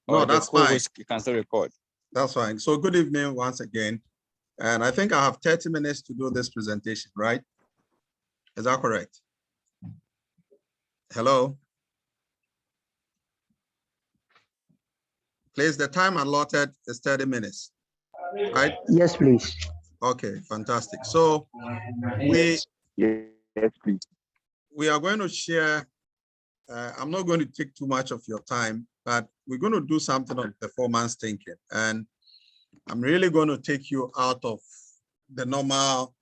No, that's fine. You can still record. That's fine. So good evening once again. And I think I have 30 minutes to do this presentation, right? Is that correct? Hello? Please, the time allotted is 30 minutes, right? Yes, please. Okay, fantastic. So Yes, please. we are going to share, I'm not going to take too much of your time, but we're going to do something on performance thinking. And I'm really going to take you out of the normal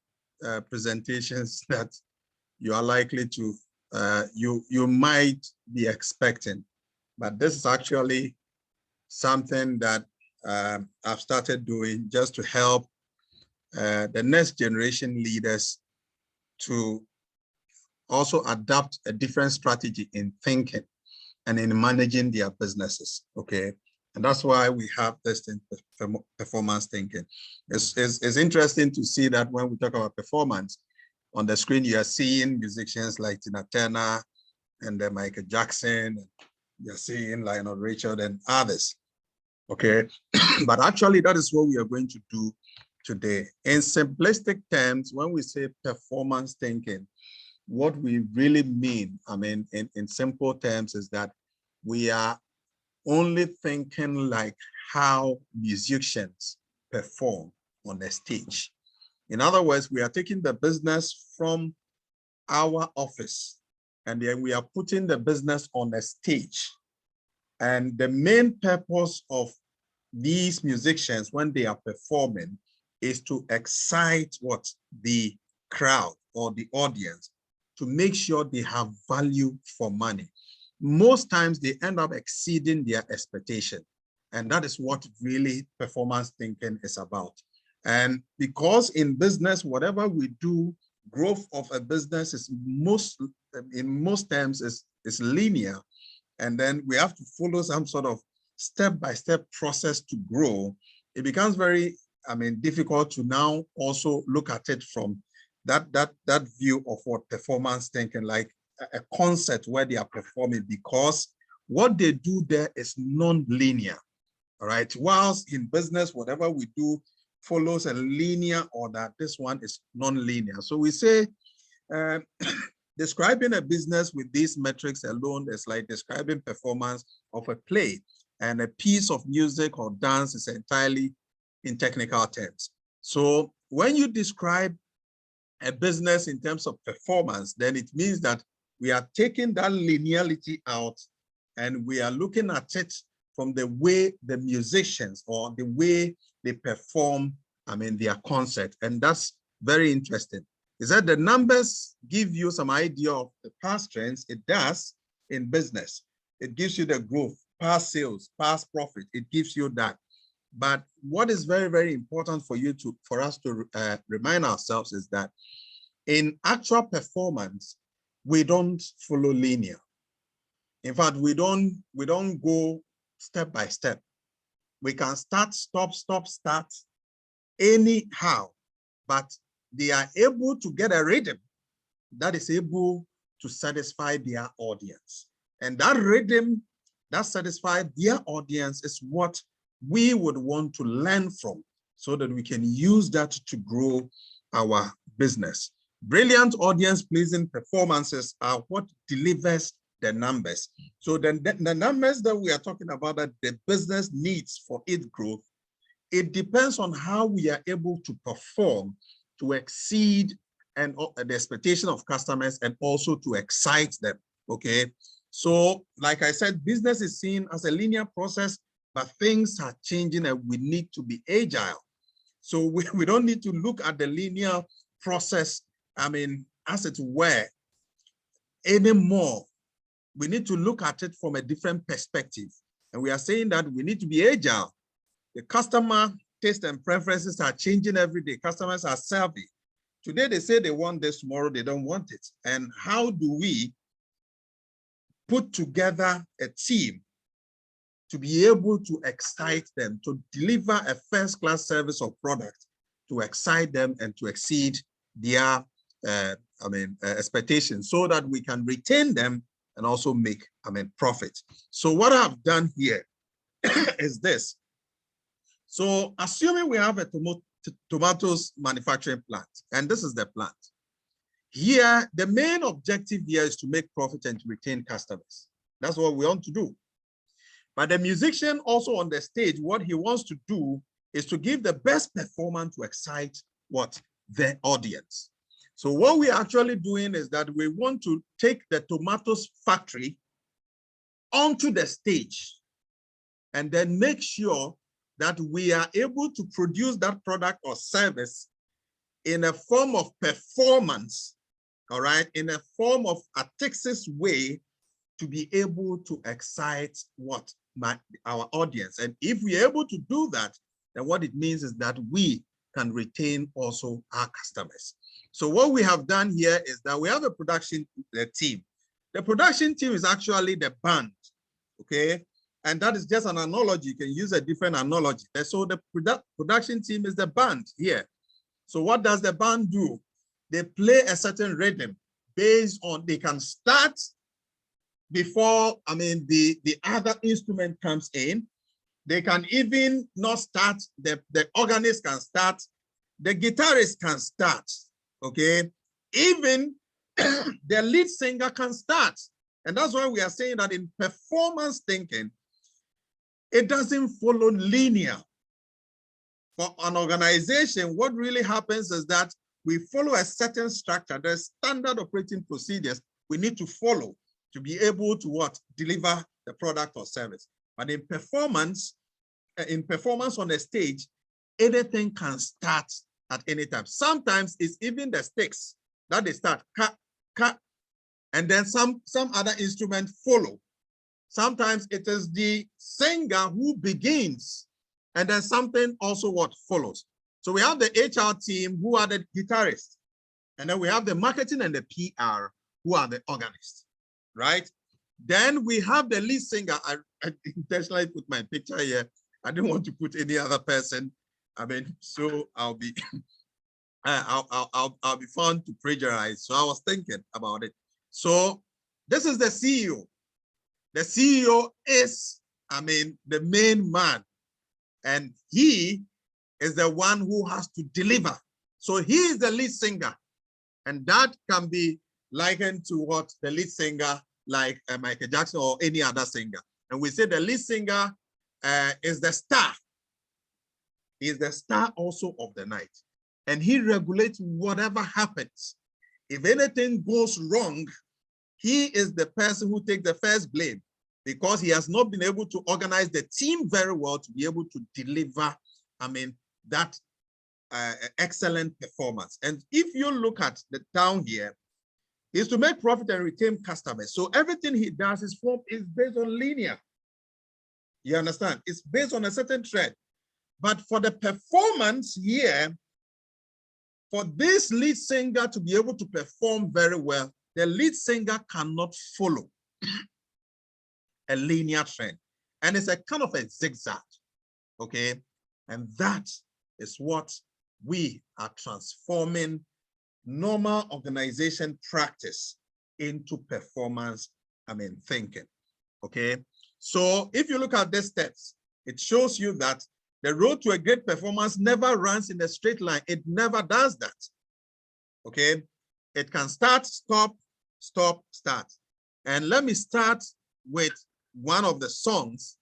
presentations that you are likely to, you might be expecting. But this is actually something that I've started doing just to help the next generation leaders to also adapt a different strategy in thinking and in managing their businesses, okay? And that's why we have this thing, performance thinking. It's interesting to see that when we talk about performance, on the screen you are seeing musicians like Tina Turner and Michael Jackson, you're seeing Lionel Richard and others, okay? But actually that is what we are going to do today. In simplistic terms, when we say performance thinking, what we really mean, I mean, in simple terms, is that we are only thinking like how musicians perform on the stage. In other words, we are taking the business from our office and then we are putting the business on the stage. And the main purpose of these musicians when they are performing is to excite what? The crowd or the audience, to make sure they have value for money. Most times they end up exceeding their expectation. And that is what really performance thinking is about. And because in business, whatever we do, growth of a business is in most terms is linear. And then we have to follow some sort of step-by-step process to grow. It becomes very, difficult to now also look at it from that view of what performance thinking, like a concept where they are performing, because what they do there is non-linear, all right? Whilst in business, whatever we do follows a linear order, this one is non-linear. So we say, describing a business with these metrics alone is like describing performance of a play, and a piece of music or dance is entirely in technical terms. So when you describe a business in terms of performance, then it means that we are taking that linearity out and we are looking at it from the way the musicians or the way they perform, their concert. And that's very interesting. Is that the numbers give you some idea of the past trends? It does in business. It gives you the growth, past sales, past profit. It gives you that. But what is very, very important for us to remind ourselves is that in actual performance, we don't follow linear. In fact, we don't go step by step. We can start, stop, start anyhow, but they are able to get a rhythm that is able to satisfy their audience. And that rhythm that satisfies their audience is what we would want to learn from so that we can use that to grow our business. Brilliant audience-pleasing performances are what delivers the numbers. So then the numbers that we are talking about that the business needs for its growth, it depends on how we are able to perform to exceed and the expectation of customers and also to excite them, okay? So like I said, business is seen as a linear process, but things are changing and we need to be agile. So we don't need to look at the linear process, as it were, anymore. We need to look at it from a different perspective. And we are saying that we need to be agile. The customer taste and preferences are changing every day. Customers are savvy. Today they say they want this, tomorrow they don't want it. And how do we put together a team to be able to excite them, to deliver a first-class service or product, to excite them and to exceed their expectations, so that we can retain them and also make, profit. So what I've done here is this. So assuming we have a tomatoes manufacturing plant, and this is the plant. Here, the main objective here is to make profit and to retain customers. That's what we want to do. But the musician also on the stage, what he wants to do is to give the best performance to excite what? The audience. So what we're actually doing is that we want to take the tomatoes factory onto the stage and then make sure that we are able to produce that product or service in a form of performance, all right, in a form of artistic way to be able to excite what? Our audience. And if we're able to do that, then what it means is that we can retain also our customers. So what we have done here is that we have a production team. The production team is actually the band, okay? And that is just an analogy. You can use a different analogy. So the production team is the band here. So what does the band do? They play a certain rhythm based on, they can start before, the other instrument comes in. They can even not start, the organist can start, the guitarist can start, okay? Even the lead singer can start. And that's why we are saying that in performance thinking, it doesn't follow linear. For an organization, what really happens is that we follow a certain structure. There's standard operating procedures we need to follow to be able to what? Deliver the product or service. But in performance on a stage, anything can start at any time. Sometimes it's even the sticks that they start, ka, ka, and then some other instrument follow. Sometimes it is the singer who begins, and then something also what follows. So we have the HR team who are the guitarists, and then we have the marketing and the PR who are the organists, right? Then we have the lead singer. I intentionally put my picture here. I didn't want to put any other person. So I'll be I'll be found to plagiarize. So I was thinking about it. So this is the CEO. The CEO is, the main man, and he is the one who has to deliver. So he is the lead singer, and that can be likened to what? The lead singer, like Michael Jackson or any other singer. And we say the lead singer is the star. He is the star also of the night, and he regulates whatever happens. If anything goes wrong, he is the person who takes the first blame, because he has not been able to organize the team very well to be able to deliver, that excellent performance. And if you look at the down here, is to make profit and retain customers. So everything he does is based on linear. You understand? It's based on a certain trend. But for the performance here, for this lead singer to be able to perform very well, the lead singer cannot follow a linear trend. And it's a kind of a zigzag, okay? And that is what we are transforming normal organization practice into performance, thinking, okay? So if you look at these steps, it shows you that the road to a great performance never runs in a straight line. It never does that, okay? It can start, stop, stop, start. And let me start with one of the songs.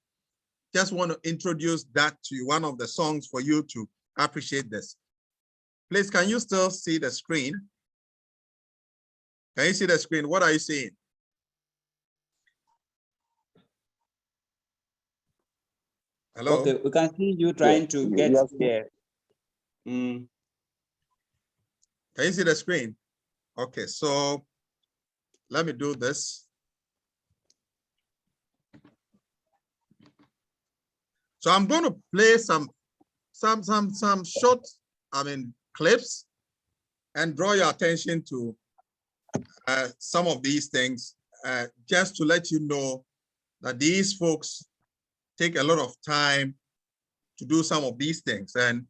Just want to introduce that to you, one of the songs for you to appreciate this. Please, can you still see the screen? Can you see the screen? What are you seeing? Hello? Okay, we can see you trying to get there. Can you see the screen? Okay, so let me do this. So I'm going to play some short, clips, and draw your attention to some of these things, just to let you know that these folks take a lot of time to do some of these things, and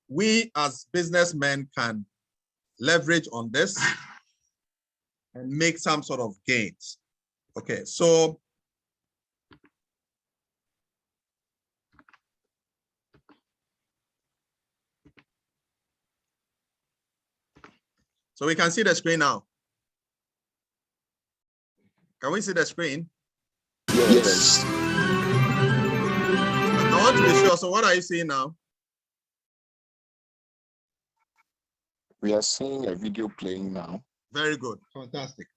we as businessmen can leverage on this and make some sort of gains. Okay, so we can see the screen now. Can we see the screen? Yes. I want to be sure. So what are you seeing now? We are seeing a video playing now. Very good. Fantastic.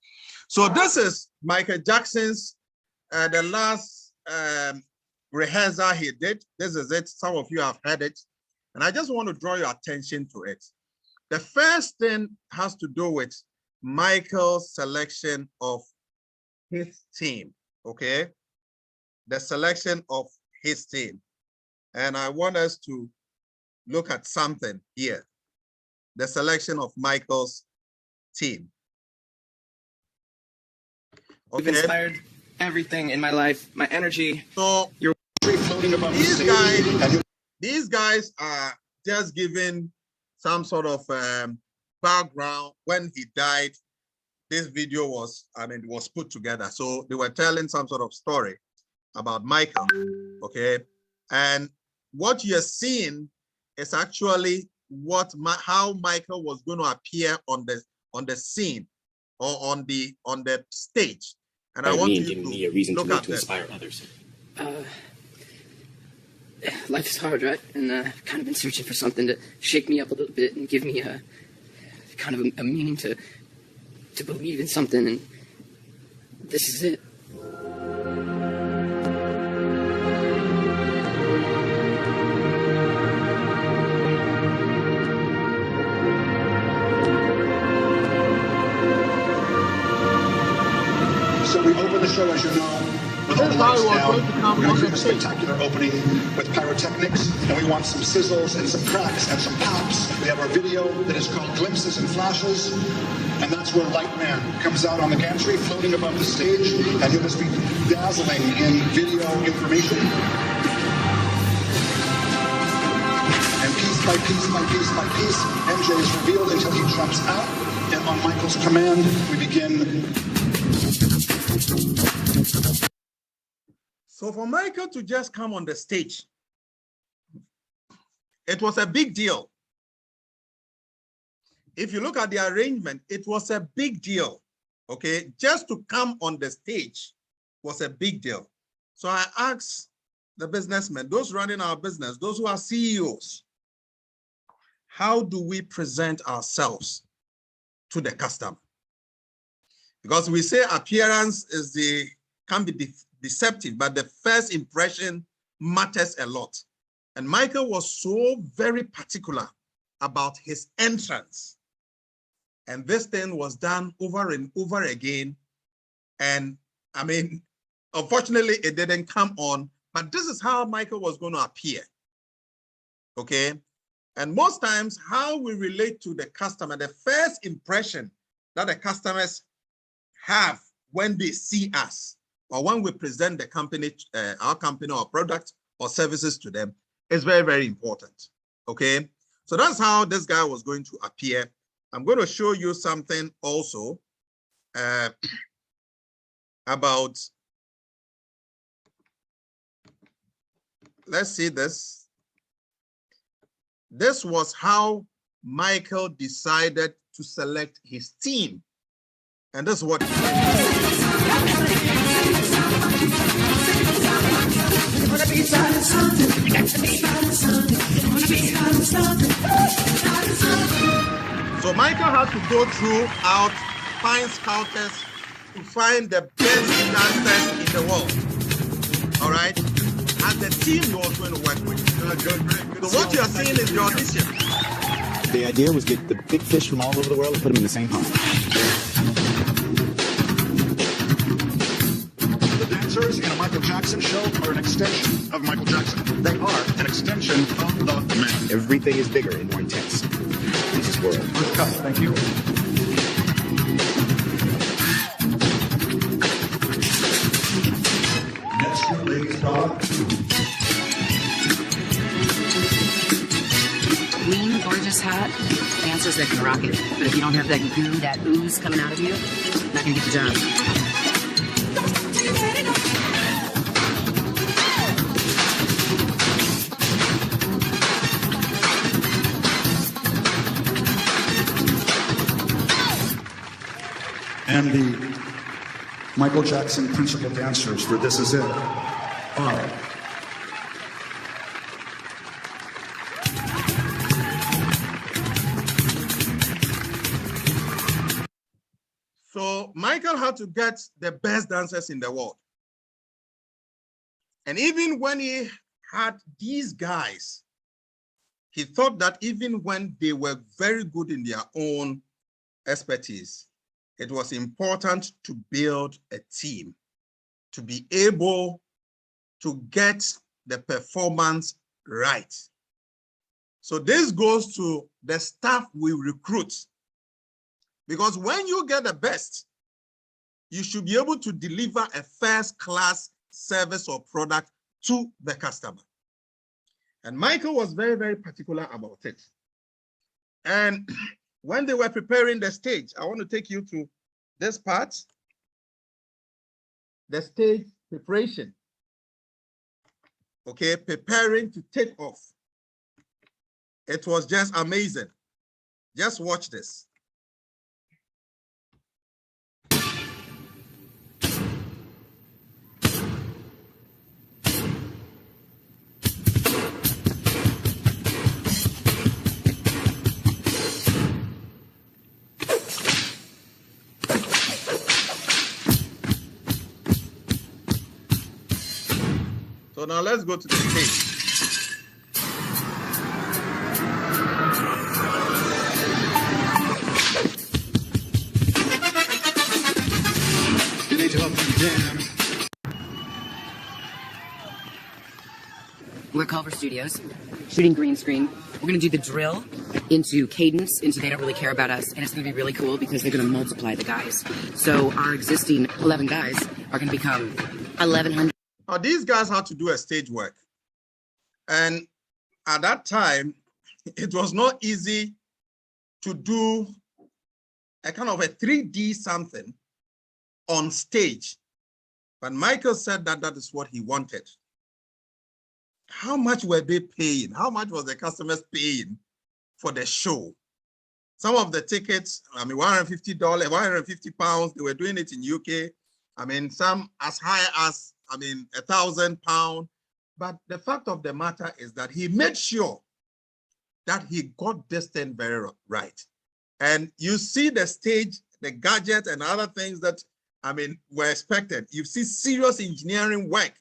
So this is Michael Jackson's, the last rehearsal he did. This is it. Some of you have heard it. And I just want to draw your attention to it. The first thing has to do with Michael's selection of his team, okay? The selection of his team. And I want us to look at something here. The selection of Michael's team. You've inspired everything in my life, my energy. So You're floating above these guys are just giving some sort of background. When he died, this video was, was put together. So they were telling some sort of story about Michael, okay? And what you're seeing is actually how Michael was going to appear on the scene or on the stage. And I want you to giving me a reason look to at this. inspire others. Life is hard, right? And I've kind of been searching for something to shake me up a little bit and give me a kind of a meaning to believe in something. And this is it. So we open the show, as you know, with all the lights down. We're going to do a spectacular opening with pyrotechnics, and we want some sizzles and some cracks and some pops. We have our video that is called Glimpses and Flashes, and that's where Lightman comes out on the gantry, floating above the stage, and he'll just be dazzling in video information. And piece by piece by piece by piece, MJ is revealed until he jumps out, and on Michael's command, we begin. So for Michael to just come on the stage, it was a big deal. If you look at the arrangement, it was a big deal, okay? Just to come on the stage was a big deal. So I asked the businessmen, those running our business, those who are CEOs, how do we present ourselves to the customer? Because we say appearance can be deceptive, but the first impression matters a lot. And Michael was so very particular about his entrance. And this thing was done over and over again. And unfortunately, it didn't come on, but this is how Michael was going to appear. Okay. And most times, how we relate to the customer, the first impression that the customers have when they see us or when we present the company, our company or product or services to them is very, very important. Okay. So that's how this guy was going to appear. I'm going to show you something also about, let's see this. This was how Michael decided to select his team. And this is what he said. So Michael had to go throughout, find scouters to find the best dancers in the world. All right? And the team he was going to work with. So what you are seeing is the audition. The idea was get the big fish from all over the world and put them in the same pond. The dancers in a Michael Jackson show are an extension of Michael Jackson. They are an extension of the man. Everything is bigger and more intense in this world. Good cut, thank you. Next, ladies, dog. Clean, gorgeous hat, dancers that can rock it. But if you don't have that goo, that ooze coming out of you, not gonna get the job. And the Michael Jackson principal dancers for This Is It are So Michael had to get the best dancers in the world. And even when he had these guys, he thought that even when they were very good in their own expertise, it was important to build a team to be able to get the performance right. So this goes to the staff we recruit. Because when you get the best, you should be able to deliver a first-class service or product to the customer. And Michael was very, very particular about it. And when they were preparing the stage, I want to take you to this part, the stage preparation. Okay, preparing to take off. It was just amazing. Just watch this. So now let's go to the stage. We're Culver Studios, shooting green screen. We're going to do the drill into cadence, into They Don't Really Care About Us, and it's going to be really cool because they're going to multiply the guys. So our existing 11 guys are going to become 1,100. Now, these guys had to do a stage work. And at that time, it was not easy to do a kind of a 3D something on stage. But Michael said that that is what he wanted. How much were they paying? How much was the customers paying for the show? Some of the tickets, I mean, $150, 150 pounds, they were doing it in UK. I mean, some as high as, I mean, £1,000. But the fact of the matter is that he made sure that he got this thing very right. And you see the stage, the gadget and other things that, I mean, were expected. You see serious engineering work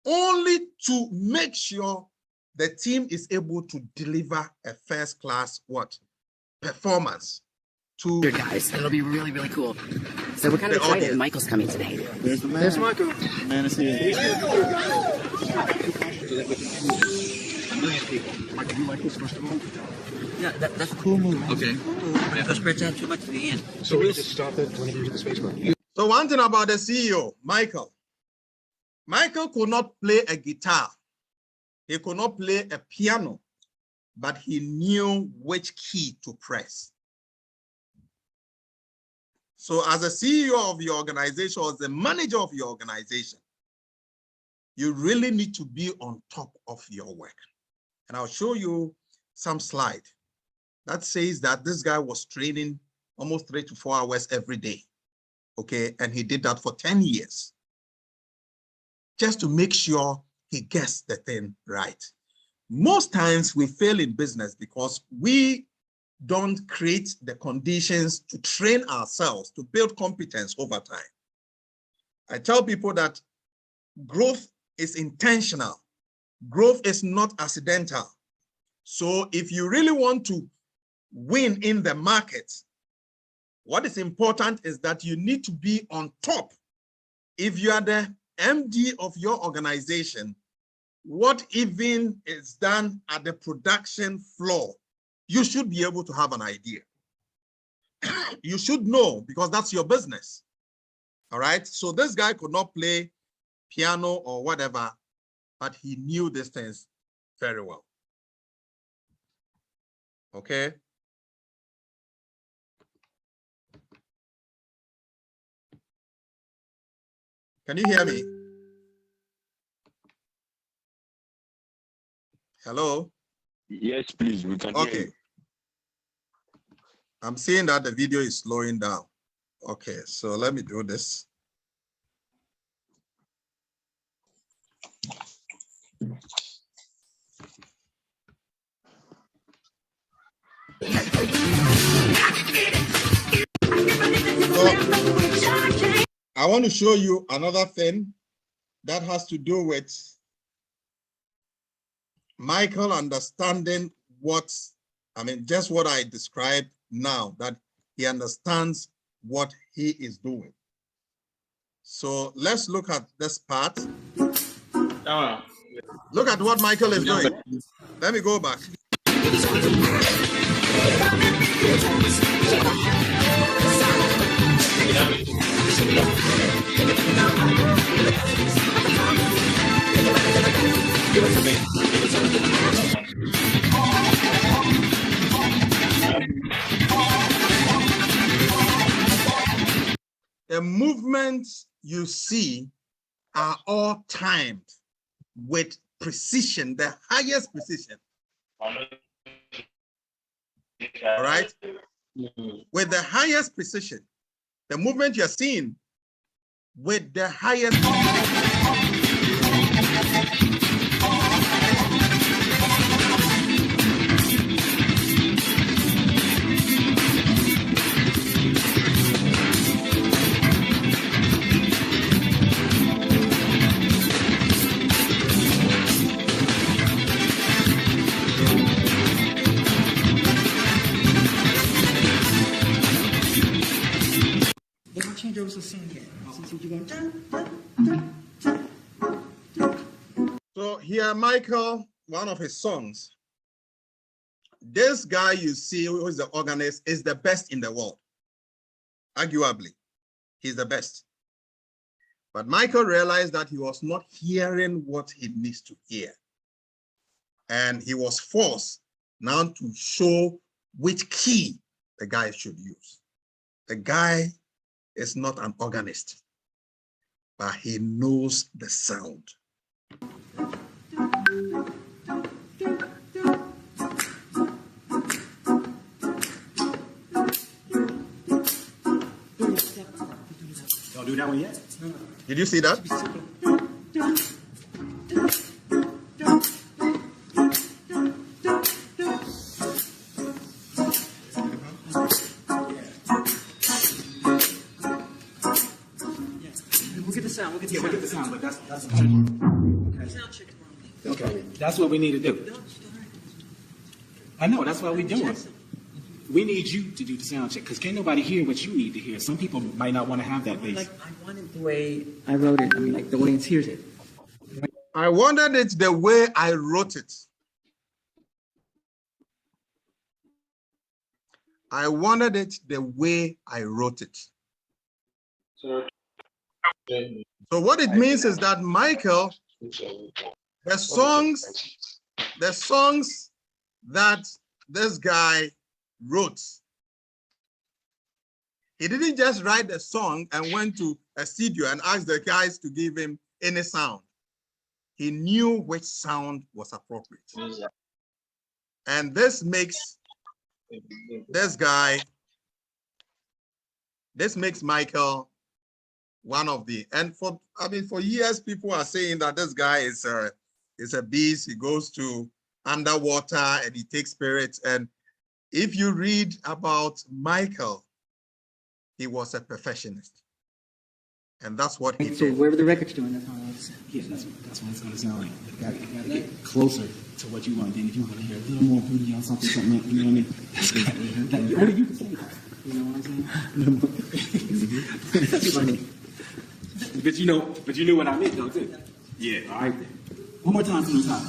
only to make sure the team is able to deliver a first-class performance to Your guys. It'll be really, really cool. So we're kind of excited. audience. Michael's coming today. There's the man. There's Michael. Man is here. Michael, you like this first of all? Yeah, that's a cool move. Okay. But if it spreads out too much to the end. So we just stop it whenever you hit the space bar. So one thing about the CEO, Michael could not play a guitar. He could not play a piano, but he knew which key to press. So as a CEO of your organization, or as the manager of your organization, you really need to be on top of your work. And I'll show you some slide that says that this guy was training almost 3 to 4 hours every day. Okay, and he did that for 10 years. Just to make sure he gets the thing right. Most times we fail in business because we don't create the conditions to train ourselves, to build competence over time. I tell people that growth is intentional. Growth is not accidental. So if you really want to win in the market, what is important is that you need to be on top. If you are the MD of your organization, what even is done at the production floor, you should be able to have an idea. You should know because that's your business. All right. So this guy could not play piano or whatever, but he knew these things very well. Okay. Can you hear me? Hello? Yes, please, we can hear Okay. you. I'm seeing that the video is slowing down. Okay, so let me do this. I want to show you another thing that has to do with Michael understanding just what I described now, that he understands what he is doing. So let's look at this part. Look at what Michael is doing. Let me go back. The movements you see are all timed with precision, the highest precision. All right? With the highest precision, the movement you're seeing with the highest Change over to sing again. So here, Michael, one of his songs. This guy you see, who is the organist, is the best in the world. Arguably, he's the best. But Michael realized that he was not hearing what he needs to hear. And he was forced now to show which key the guy should use. The guy is not an organist, but he knows the sound. Don't do that one yet? Did you see that? We'll get the sound, but that's okay. That's what we need to do. I know, that's why we do it. We need you to do the sound check, because can't nobody hear what you need to hear. Some people might not want to have that bass. Like, I want it the way I wrote it. I mean, like the audience hears it. I wanted it the way I wrote it. I wanted it the way I wrote it. So what it means is that Michael, the songs that this guy wrote, he didn't just write the song and went to a studio and asked the guys to give him any sound. He knew which sound was appropriate. And this makes Michael one of the, and for years, people are saying that this guy is a beast. He goes to underwater and he takes spirits. And if you read about Michael, he was a perfectionist. And that's what he So did. wherever the record's doing, that's how I was. Yeah, that's what it's going to sound like. You got to get closer to what you want. Then if you want to hear a little more booty or something, you know what I mean? Only you can say that. You know what I'm saying? That's funny. But you knew what I meant though, too. Yeah, all right then. One more time from the top.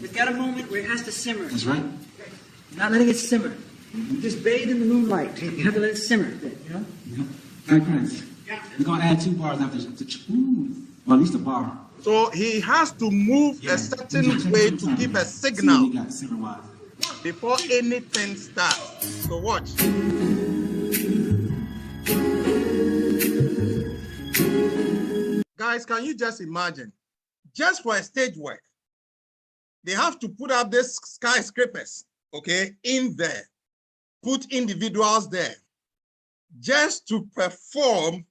It's got a moment where it has to simmer. That's right. Not letting it simmer. You just bathe in the moonlight. You have to let it simmer. You know? Hey, Prince. Yeah. We're going to add 2 bars after ooh, or at least a bar. So he has to move a certain way to give a signal before anything starts. So watch. Guys, can you just imagine? Just for a stage work, they have to put up these skyscrapers, okay, in there, put individuals there, just to perform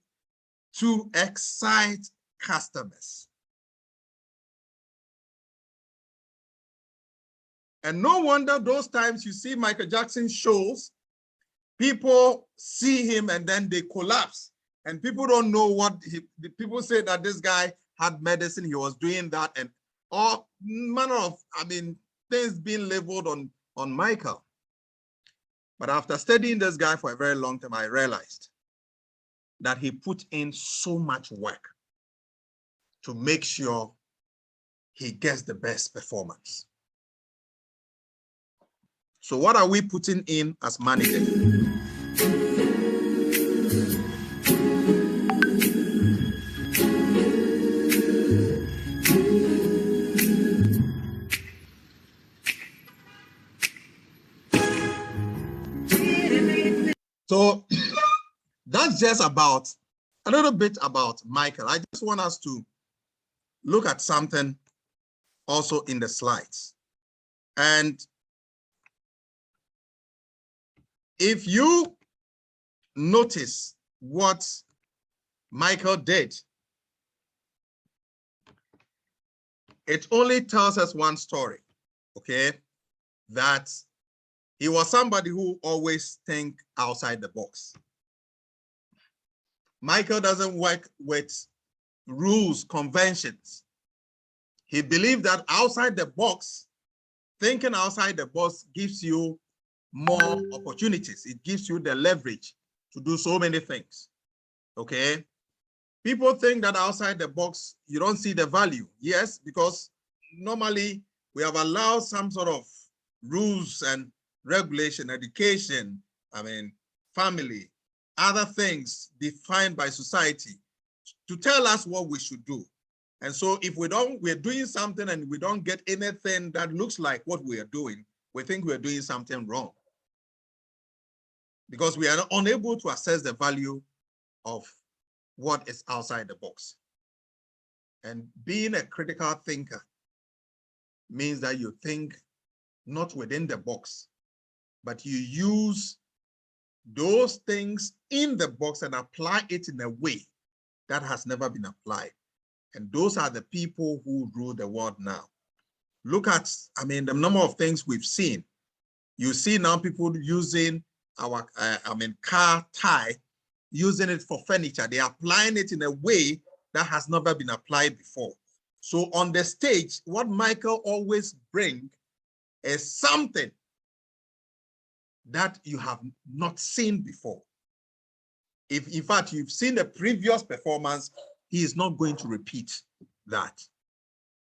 to excite customers. And no wonder those times you see Michael Jackson shows, people see him and then they collapse. And people don't know what the people say that this guy had medicine, he was doing that, and all manner of, things being labeled on Michael. But after studying this guy for a very long time, I realized that he put in so much work to make sure he gets the best performance. So what are we putting in as managers? So that's just about a little bit about Michael. I just want us to look at something also in the slides. And if you notice what Michael did, it only tells us one story, okay? That he was somebody who always think outside the box. Michael doesn't work with rules, conventions. He believed that outside the box, thinking outside the box gives you more opportunities. It gives you the leverage to do so many things, okay? People think that outside the box, you don't see the value. Yes, because normally we have allowed some sort of rules and regulation, education, family, other things defined by society to tell us what we should do. And so if we're doing something and we don't get anything that looks like what we are doing, we think we're doing something wrong, because we are unable to assess the value of what is outside the box. And being a critical thinker means that you think not within the box, but you use those things in the box and apply it in a way that has never been applied. And those are the people who rule the world now. Look at, the number of things we've seen. You see now people using our, car tie, using it for furniture. They're applying it in a way that has never been applied before. So on the stage, what Michael always brings is something that you have not seen before. If in fact you've seen the previous performance, he is not going to repeat that.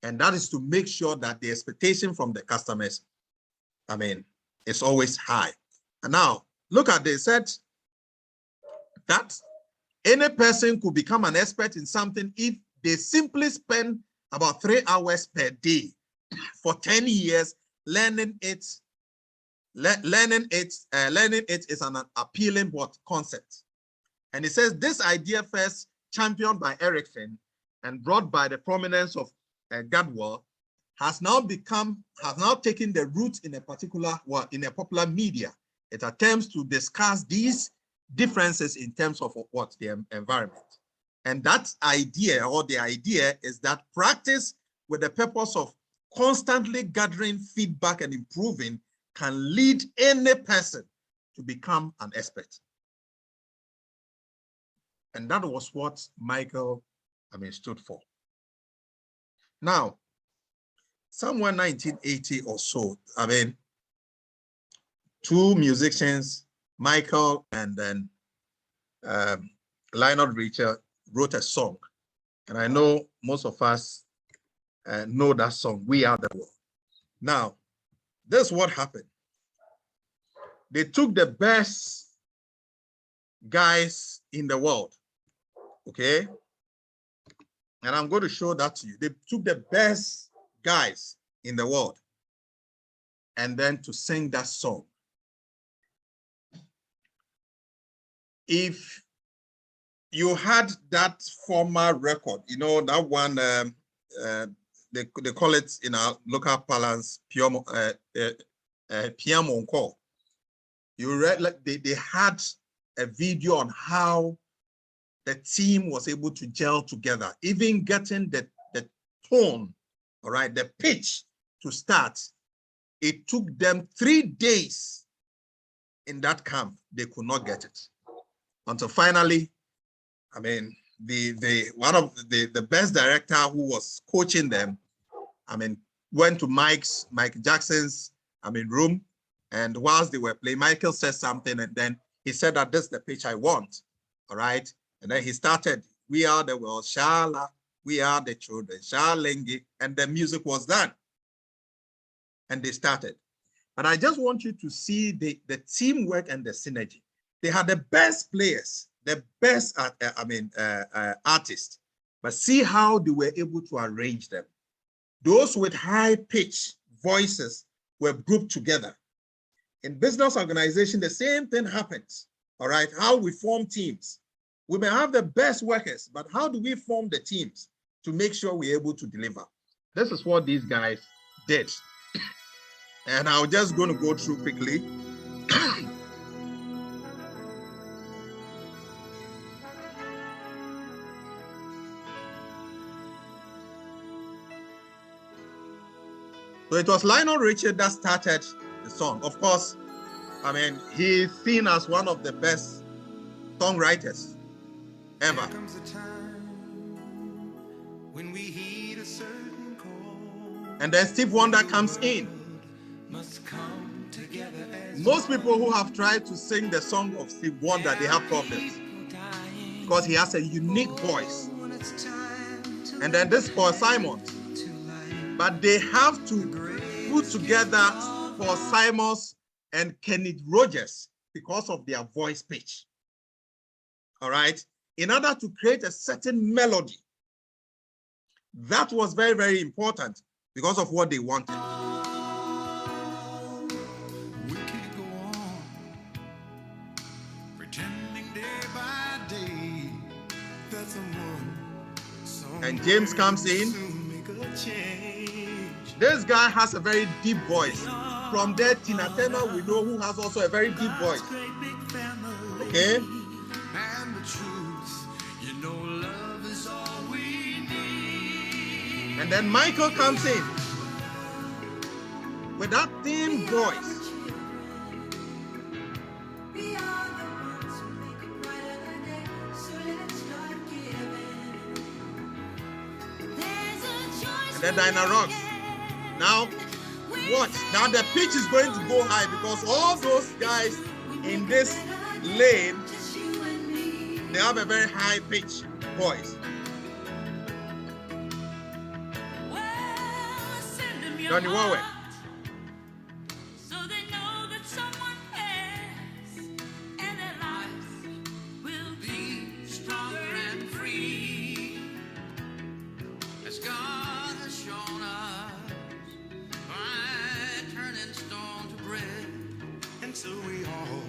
And that is to make sure that the expectation from the customers, is always high. And now look at this, said that any person could become an expert in something if they simply spend about 3 hours per day for 10 years learning it. Learning it is an appealing concept. And it says this idea, first championed by Ericsson and brought by the prominence of Gadwell, has now taken the root in a popular media. It attempts to discuss these differences in terms of what the environment. And that idea, or the idea, is that practice with the purpose of constantly gathering feedback and improving can lead any person to become an expert. And that was what Michael, stood for. Now, somewhere 1980 or so, two musicians, Michael and then Lionel Richie, wrote a song. And I know most of us know that song, We Are the World. Now, this is what happened. They took the best guys in the world, okay? And I'm going to show that to you. They took the best guys in the world and then to sing that song. If you had that former record, you know, that one, they call it in our local parlance, piano encore. You read, like they had a video on how the team was able to gel together, even getting the tone, all right, the pitch to start. It took them 3 days in that camp. They could not get it until finally, I mean, one of the best director who was coaching them, I mean, went to Mike Jackson's, room, and whilst they were playing, Michael said something, and then he said that this is the pitch I want, all right? And then he started, we are the world, Shala, we are the children, Shalengi, and the music was done. And they started. And I just want you to see the teamwork and the synergy. They had the best players, the best artists, but see how they were able to arrange them. Those with high pitch voices were grouped together. In business organization, the same thing happens, all right? How we form teams. We may have the best workers, but how do we form the teams to make sure we're able to deliver? This is what these guys did. And I'm just going to go through quickly. So it was Lionel Richie that started the song. Of course, I mean, he's seen as one of the best songwriters ever. There comes a time when we heed a certain call. And then Steve Wonder comes in. Must come together as Most people who have tried to sing the song of Steve Wonder, they have problems because he has a unique voice. And then this Paul Simon. But they have to put together Paul Simons and Kenneth Rogers because of their voice pitch. All right. In order to create a certain melody, that was very, very important because of what they wanted. we could go on, pretending day by day that someone And James comes in. soon make a change. This guy has a very deep voice. From there, Tina Turner, we know who has also a very deep voice. Okay? And the truth, you know, love is all we need. And then Michael comes in with that thin voice. And then Dinah rocks. Now, watch. Now the pitch is going to go high because all those guys in this lane, they have a very high pitch voice. Johnny Warwick. So they know that someone cares and their lives will be stronger and free. As God has shown us by turning stone to bread. And so we all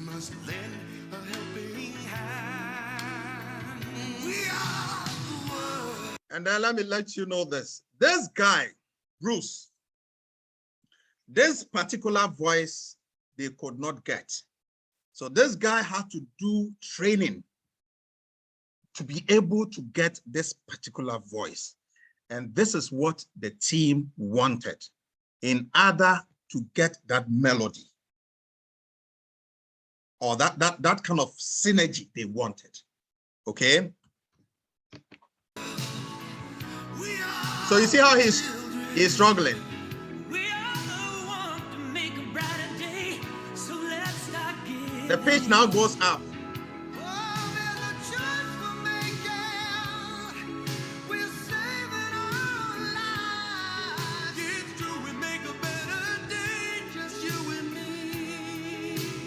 must lend a helping hand. We are the world. And then let me let you know this. This guy, Bruce, this particular voice they could not get. So this guy had to do training to be able to get this particular voice. And this is what the team wanted in order to get that melody or that kind of synergy they wanted. Okay? So you see how he's struggling. The pitch now goes up.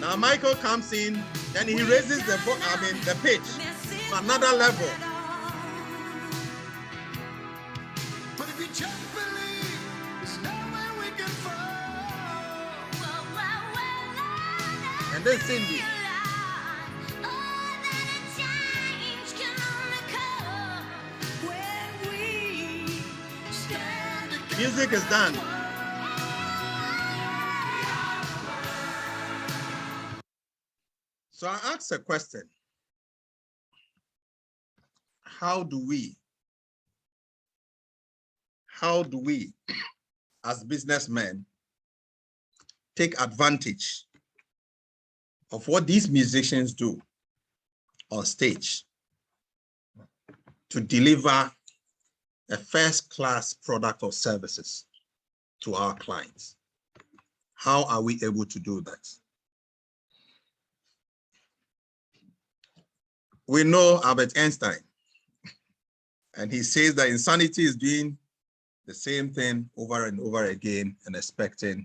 Now Michael comes in and he raises the pitch to another level. But if you just believe, there's nowhere we can fall. And then Cindy. Music is done. So I asked a question. How do we, as businessmen, take advantage of what these musicians do on stage to deliver a first-class product or services to our clients? How are we able to do that? We know Albert Einstein, and he says that insanity is doing the same thing over and over again and expecting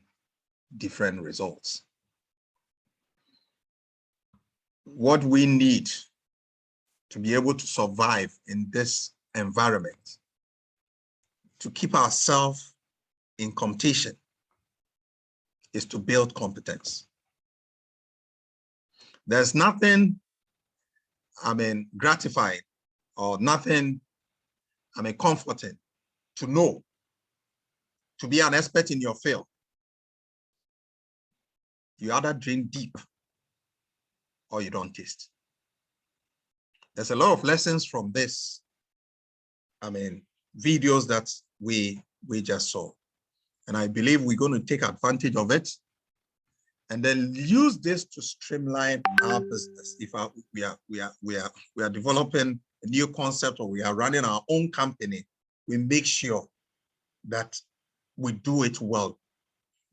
different results. What we need to be able to survive in this environment, to keep ourselves in competition, is to build competence. There's nothing, gratifying or nothing, comforting to know, to be an expert in your field. You either drink deep or you don't taste. There's a lot of lessons from this, videos that we just saw. And I believe we're going to take advantage of it and then use this to streamline our business. If we are developing a new concept or we are running our own company, we make sure that we do it well.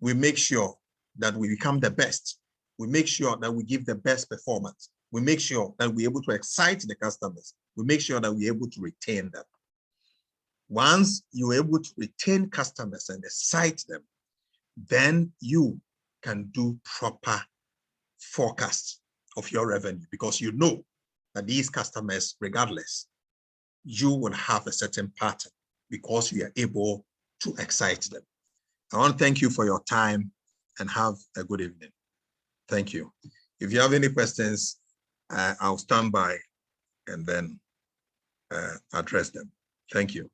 We make sure that we become the best. We make sure that we give the best performance. We make sure that we're able to excite the customers. We make sure that we're able to retain them. Once you're able to retain customers and excite them, then you can do proper forecast of your revenue, because you know that these customers, regardless, you will have a certain pattern because you are able to excite them. I want to thank you for your time and have a good evening. Thank you. If you have any questions, I'll stand by and then address them. Thank you.